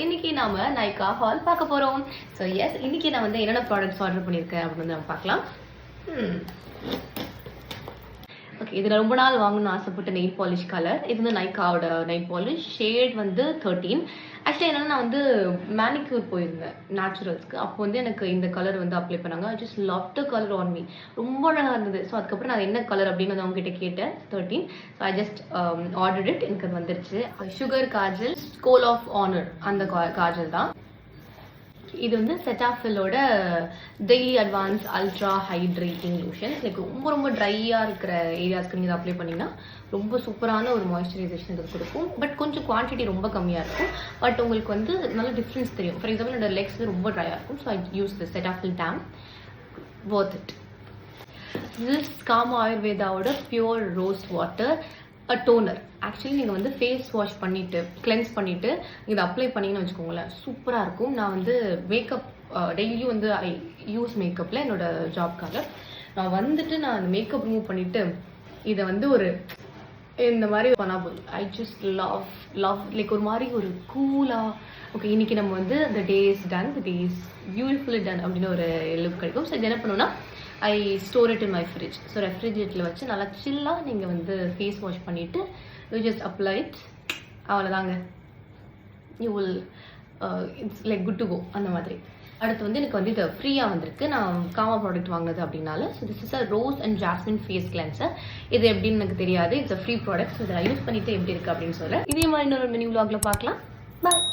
இன்னைக்கு நாம நைகா ஹால் பார்க்க போறோம். ஸோ எஸ், இன்னைக்கு நான் வந்து என்னென்ன ப்ராடக்ட்ஸ் ஆர்டர் பண்ணியிருக்கேன் அப்படின்னு வந்து நம்ம பார்க்கலாம். ஓகே, இதில் ரொம்ப நாள் வாங்கணும்னு ஆசைப்பட்ட நெயில் பாலிஷ் கலர். இது வந்து நைக்காவோட நெயில் பாலிஷ். ஷேட் வந்து 13. ஆக்சுவலி என்னன்னா, நான் வந்து மேனிக்யூர் போயிருந்தேன் நேச்சுரல்ஸ்க்கு. அப்போ வந்து எனக்கு இந்த கலர் வந்து அப்ளை பண்ணாங்க. I just love the colour on me. ரொம்ப அழகாக இருந்தது. ஸோ அதுக்கப்புறம் நான் என்ன கலர் அப்படின்னு வந்து அவங்க கிட்ட கேட்டேன். 13. So I just order it. எனக்கு அது வந்துருச்சு. Sugar kajal, kohl of honour அந்த காஜல் தான். இது வந்து செட்டாஃபிலோட daily advance ultra hydrating lotion. Like ரொம்ப ரொம்ப ட்ரையாக இருக்கிற ஏரியாஸ்க்கு நீங்கள் அப்ளை பண்ணிங்கன்னா ரொம்ப சூப்பரான ஒரு மாய்ஸ்சரைசேஷன் இது கொடுக்கும். பட் கொஞ்சம் குவான்டிட்டி ரொம்ப கம்மியாக இருக்கும். பட் உங்களுக்கு வந்து நல்ல டிஃப்ரென்ஸ் தெரியும். ஃபார் எக்ஸாம்பிள், என்னோட லெக்ஸ் ரொம்ப ட்ரையாக இருக்கும். So I use the Cetaphil damn. Worth it. This Kama ஆயுர்வேதாவோட pure rose water toner. Actually நீங்கள் வந்து ஃபேஸ் வாஷ் பண்ணிவிட்டு கிளென்ஸ் பண்ணிவிட்டு இதை அப்ளை பண்ணிங்கன்னு வச்சுக்கோங்களேன், சூப்பராக இருக்கும். நான் வந்து மேக்கப் டெய்லியும் வந்து ஐ யூஸ் மேக்கப்பில் என்னோட ஜாப்காக நான் வந்துட்டு நான் அந்த மேக்கப் ரிமூவ் பண்ணிவிட்டு இதை வந்து ஒரு இந்த மாதிரி பண்ணா போதும். ஐ ஜஸ்ட் லவ் லைக் ஒரு மாதிரி ஒரு கூலாக, ஓகே இன்னைக்கு நம்ம வந்து the day is done, the day is beautifully done அப்படின்னு ஒரு லுக் கிடைக்கும். ஸோ இது என்ன பண்ணுன்னா, I store it in my fridge. So ரெஃப்ரிஜரேட்டரில் வச்சு நல்லா சில்லாக நீங்கள் வந்து ஃபேஸ் வாஷ் பண்ணிவிட்டு யூ ஜஸ்ட் அப்ளை இட். அவ்வளோதாங்க. You will it's like good to go அந்த மாதிரி. அடுத்து வந்து எனக்கு வந்து இது ஃப்ரீயாக வந்திருக்கு. நான் காமா ப்ராடக்ட் வாங்கினது அப்படின்னால. So this is a rose and jasmine face cleanser. இது எப்படின்னு எனக்கு தெரியாது. It's a free product. So இதை யூஸ் பண்ணிவிட்டு எப்படி இருக்குது அப்படின்னு சொல்கிறேன். இதே மாதிரி இன்னொரு மினி விலாகில் பார்க்கலாம். பாய்.